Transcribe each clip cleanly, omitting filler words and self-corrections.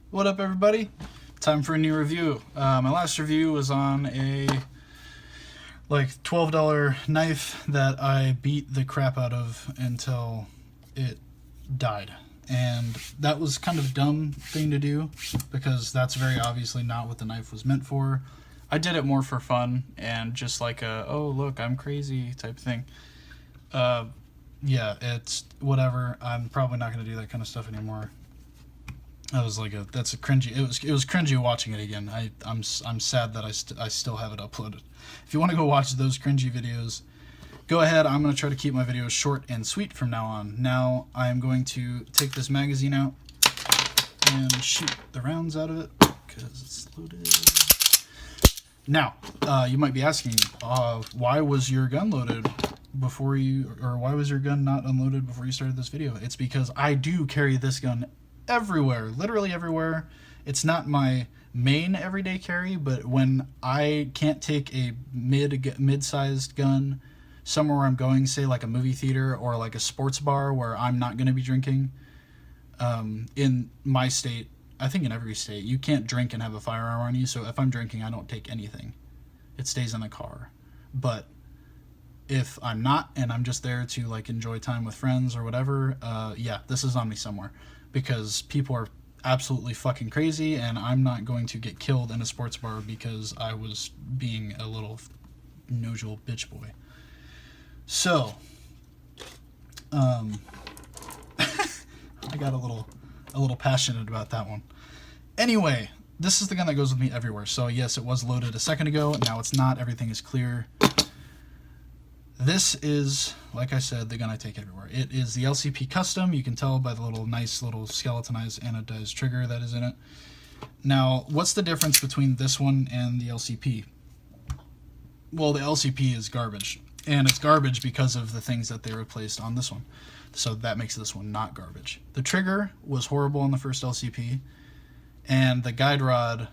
What up, everybody? Time for a new review. My last review was on a $12 knife that I beat the crap out of until it died. And that was kind of a dumb thing to do because that's very obviously not what the knife was meant for. I did it more for fun and just like a, oh look, I'm crazy type thing. Yeah, it's whatever. I'm probably not going to do that kind of stuff anymore. That's a cringy. It was cringy watching it again. I'm sad that I still have it uploaded. If you want to go watch those cringy videos, go ahead. I'm going to try to keep my videos short and sweet from now on. Now I'm going to take this magazine out and shoot the rounds out of it because it's loaded. Now, you might be asking, why was your gun loaded before you, or why was your gun not unloaded before you started this video? It's because I do carry this gun everywhere, literally everywhere. It's not my main everyday carry, but when I can't take a mid-sized gun somewhere where I'm going, say like a movie theater or like a sports bar where I'm not going to be drinking, in my state, I think in every state, you can't drink and have a firearm on you, so if I'm drinking, I don't take anything. It stays in the car. But if I'm not and I'm just there to like enjoy time with friends or whatever, yeah, this is on me somewhere. Because people are absolutely fucking crazy, and I'm not going to get killed in a sports bar because I was being a little nojal bitch boy. So, I got a little passionate about that one. Anyway, this is the gun that goes with me everywhere. So yes, it was loaded a second ago. Now it's not. Everything is clear. This is, like I said, the gun I take everywhere. It is the LCP Custom. You can tell by the nice little skeletonized anodized trigger that is in it. Now, what's the difference between this one and the LCP? Well, the LCP is garbage. And it's garbage because of the things that they replaced on this one. So that makes this one not garbage. The trigger was horrible on the first LCP. And the guide rod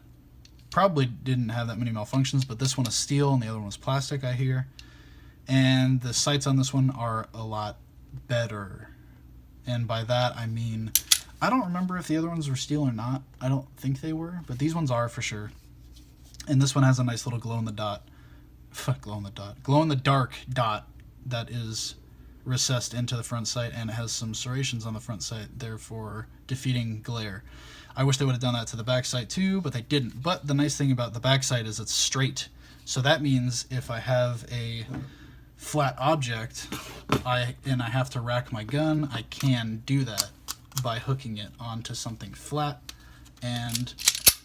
probably didn't have that many malfunctions, but this one is steel and the other one was plastic, I hear. And the sights on this one are a lot better. And by that, I mean, I don't remember if the other ones were steel or not. I don't think they were, but these ones are for sure. And this one has a nice little glow in the dark dot that is recessed into the front sight, and it has some serrations on the front sight, therefore defeating glare. I wish they would have done that to the back sight too, but they didn't. But the nice thing about the back sight is it's straight. So that means if I have a flat object, I have to rack my gun, I can do that by hooking it onto something flat and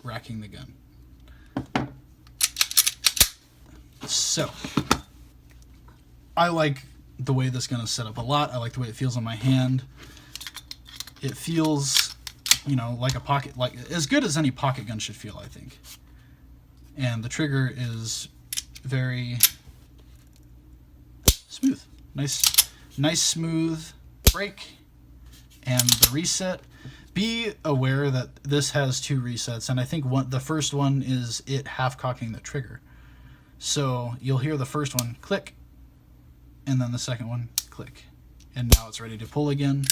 racking the gun. So, I like the way this gun is set up a lot. I like the way it feels on my hand. It feels, like a pocket, like as good as any pocket gun should feel, I think. And the trigger is very smooth. Nice smooth break. And the reset. Be aware that this has two resets, and I think the first one is it half cocking the trigger. So you'll hear the first one click, and then the second one click. And now it's ready to pull again.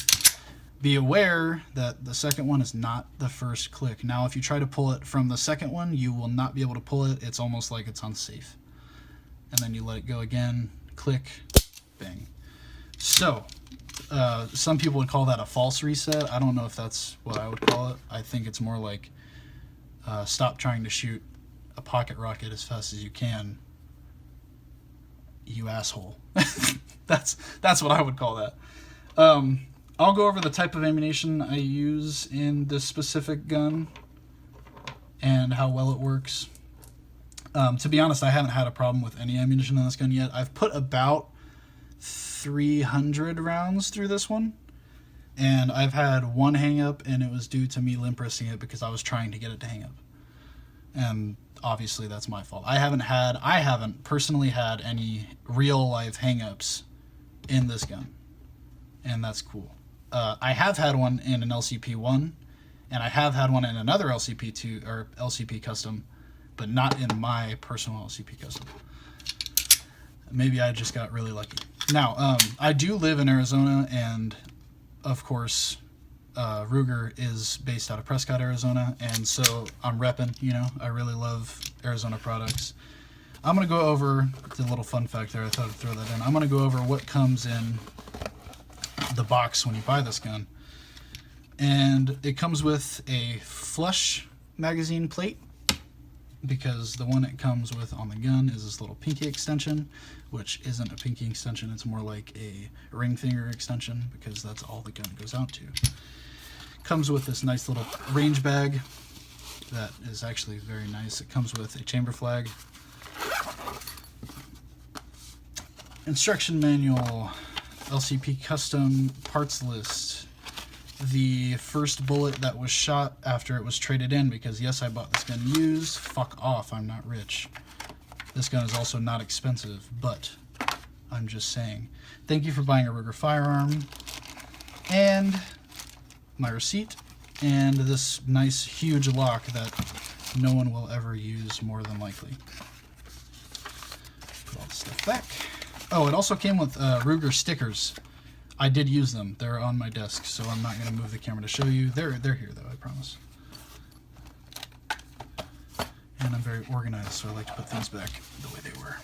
Be aware that the second one is not the first click. Now if you try to pull it from the second one, you will not be able to pull it. It's almost like it's unsafe. And then you let it go again, click, bang. So, some people would call that a false reset. I don't know if that's what I would call it. I think it's more like stop trying to shoot a pocket rocket as fast as you can, you asshole. That's what I would call that. I'll go over the type of ammunition I use in this specific gun and how well it works. To be honest, I haven't had a problem with any ammunition in this gun yet. I've put about 300 rounds through this one, and I've had one hang up, and it was due to me limp wristing it because I was trying to get it to hang up. And obviously that's my fault. I haven't personally had any real life hang-ups in this gun, and that's cool. I have had one in an LCP1, and I have had one in another LCP2 or LCP custom, but not in my personal LCP custom. Maybe I just got really lucky. Now, I do live in Arizona, and of course, Ruger is based out of Prescott, Arizona, and so I'm repping, you know, I really love Arizona products. I'm going to go over the little fun fact there, I thought I'd throw that in. I'm going to go over what comes in the box when you buy this gun. And it comes with a flush magazine plate, because the one it comes with on the gun is this little pinky extension, which isn't a pinky extension, it's more like a ring finger extension, because that's all the gun goes out to. Comes with this nice little range bag that is actually very nice. It comes with a chamber flag, instruction manual, LCP custom parts list, the first bullet that was shot after it was traded in, because yes, I bought this gun used. Fuck off, I'm not rich. This gun is also not expensive, but I'm just saying. Thank you for buying a Ruger firearm, and my receipt, and this nice huge lock that no one will ever use, more than likely. Put all the stuff back. Oh, it also came with Ruger stickers. I did use them. They're on my desk, so I'm not going to move the camera to show you. They're here, though, I promise. And I'm very organized, so I like to put things back the way they were.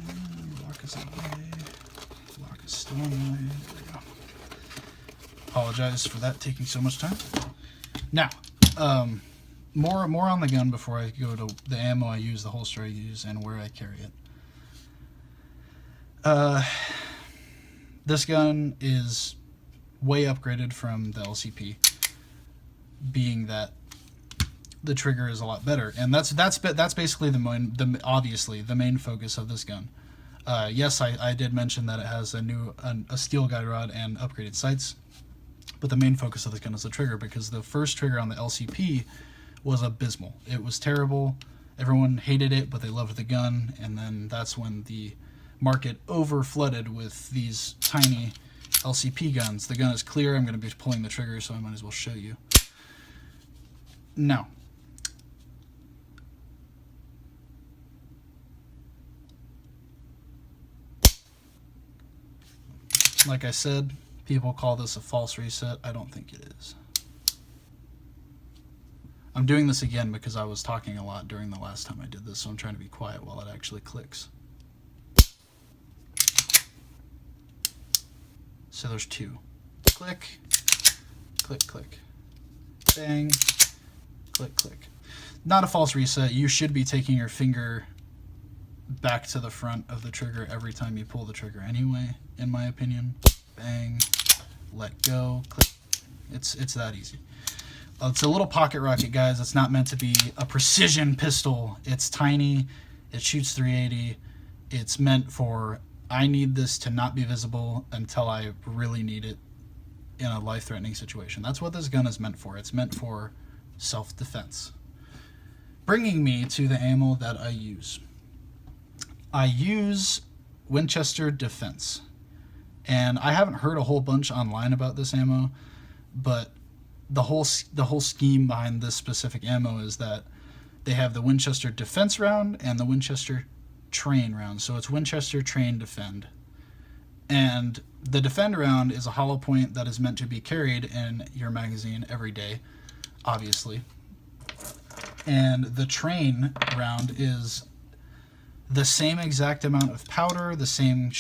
And lock is away. Lock is still on the way. There we go. Apologize for that taking so much time. Now, more on the gun before I go to the ammo I use, the holster I use, and where I carry it. This gun is way upgraded from the LCP, being that the trigger is a lot better, and that's basically obviously the main focus of this gun. Yes, I did mention that it has a steel guide rod and upgraded sights, but the main focus of this gun is the trigger, because the first trigger on the LCP was abysmal. It was terrible. Everyone hated it, but they loved the gun, and then that's when the market over flooded with these tiny LCP guns. The gun is clear. I'm going to be pulling the trigger, so I might as well show you. Now, like I said, people call this a false reset. I don't think it is. I'm doing this again because I was talking a lot during the last time I did this, so I'm trying to be quiet while it actually clicks. So there's two. Click, click, click. Bang, click, click. Not a false reset. You should be taking your finger back to the front of the trigger every time you pull the trigger anyway, in my opinion. Bang, let go, click. It's that easy. It's a little pocket rocket, guys. It's not meant to be a precision pistol. It's tiny. It shoots 380. It's meant for, I need this to not be visible until I really need it in a life-threatening situation. That's what this gun is meant for. It's meant for self-defense. Bringing me to the ammo that I use. I use Winchester Defense. And I haven't heard a whole bunch online about this ammo, but the whole scheme behind this specific ammo is that they have the Winchester Defense round and the Winchester Train round. So it's Winchester Train Defend. And the Defend round is a hollow point that is meant to be carried in your magazine every day, obviously. And the Train round is the same exact amount of powder, the same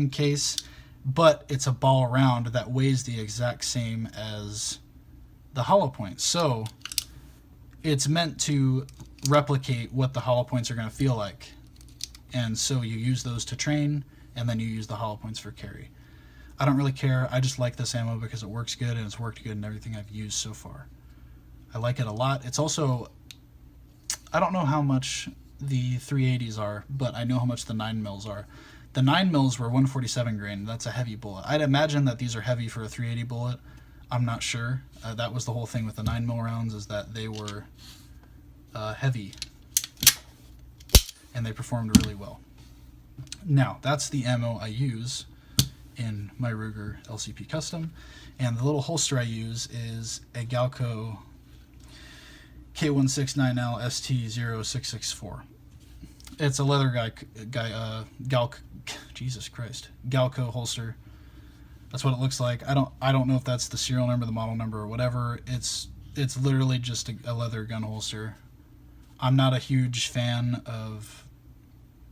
case, but it's a ball round that weighs the exact same as the hollow point. So it's meant to replicate what the hollow points are going to feel like. And so you use those to train, and then you use the hollow points for carry. I don't really care. I just like this ammo because it works good, and it's worked good in everything I've used so far. I like it a lot. It's also, I don't know how much the 380s are, but I know how much the 9mm are. The 9mm were 147 grain. That's a heavy bullet. I'd imagine that these are heavy for a 380 bullet. I'm not sure. That was the whole thing with the 9mm rounds, is that they were heavy, and they performed really well. Now, that's the ammo I use in my Ruger LCP Custom, and the little holster I use is a Galco K169L ST0664. It's a leather Galco holster. That's what it looks like. I don't know if that's the serial number, the model number, or whatever. It's literally just a leather gun holster. I'm not a huge fan of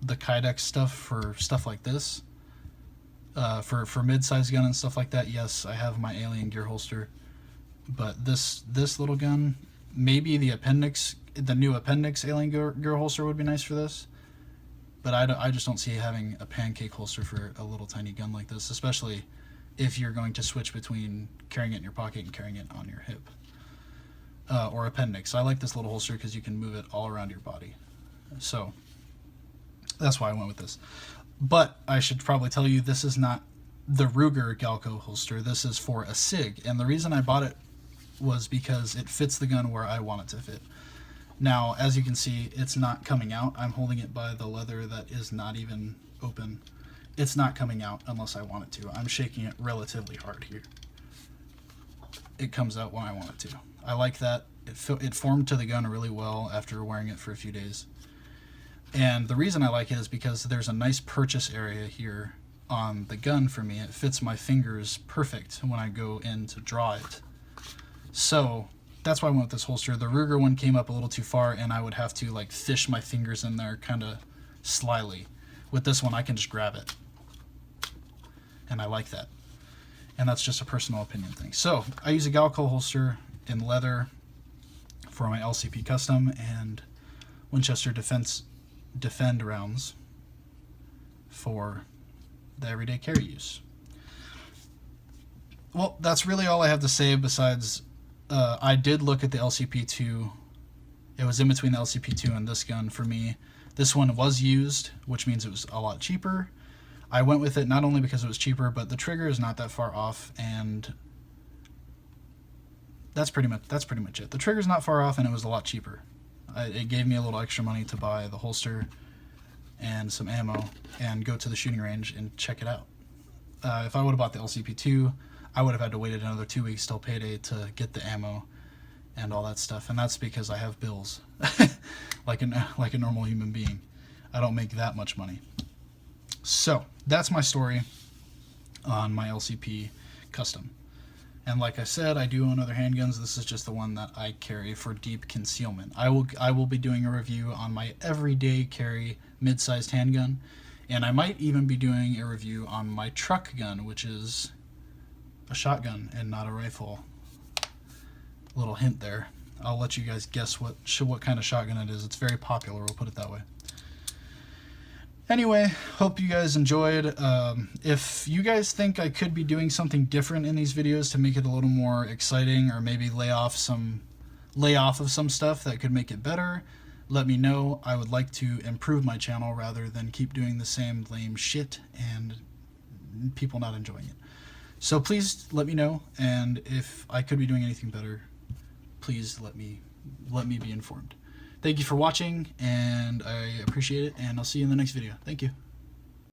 the Kydex stuff for stuff like this. For mid-sized gun and stuff like that, yes, I have my Alien Gear holster. But this little gun, maybe the new Appendix Alien Gear holster would be nice for this. But I just don't see having a pancake holster for a little tiny gun like this, especially if you're going to switch between carrying it in your pocket and carrying it on your hip. Or appendix. I like this little holster because you can move it all around your body. So that's why I went with this. But I should probably tell you, this is not the Ruger Galco holster. This is for a SIG. And the reason I bought it was because it fits the gun where I want it to fit. Now, as you can see, it's not coming out. I'm holding it by the leather that is not even open. It's not coming out unless I want it to. I'm shaking it relatively hard here. It comes out when I want it to. I like that. It formed to the gun really well after wearing it for a few days. And the reason I like it is because there's a nice purchase area here on the gun for me. It fits my fingers perfect when I go in to draw it. So that's why I went with this holster. The Ruger one came up a little too far, and I would have to like fish my fingers in there kind of slyly. With this one, I can just grab it. And I like that. And that's just a personal opinion thing. So I use a Galco holster in leather for my LCP custom and Winchester Defend rounds for the everyday carry use. Well, that's really all I have to say besides I did look at the LCP2. It was in between the LCP2 and this gun for me. This one was used, which means it was a lot cheaper. I went with it not only because it was cheaper, but the trigger is not that far off, and that's pretty much it. The trigger's not far off, and it was a lot cheaper. It gave me a little extra money to buy the holster and some ammo and go to the shooting range and check it out. If I would have bought the LCP2, I would have had to wait another 2 weeks till payday to get the ammo and all that stuff, and that's because I have bills, like a normal human being. I don't make that much money. So that's my story on my LCP custom. And like I said, I do own other handguns. This is just the one that I carry for deep concealment. I will be doing a review on my everyday carry mid-sized handgun, and I might even be doing a review on my truck gun, which is a shotgun and not a rifle. Little hint there. I'll let you guys guess what kind of shotgun it is. It's very popular, we'll put it that way. Anyway, hope you guys enjoyed. If you guys think I could be doing something different in these videos to make it a little more exciting, or maybe lay off of some stuff that could make it better, let me know. I would like to improve my channel rather than keep doing the same lame shit and people not enjoying it. So please let me know, and if I could be doing anything better, please let me be informed. Thank you for watching, and I appreciate it, and I'll see you in the next video. Thank you.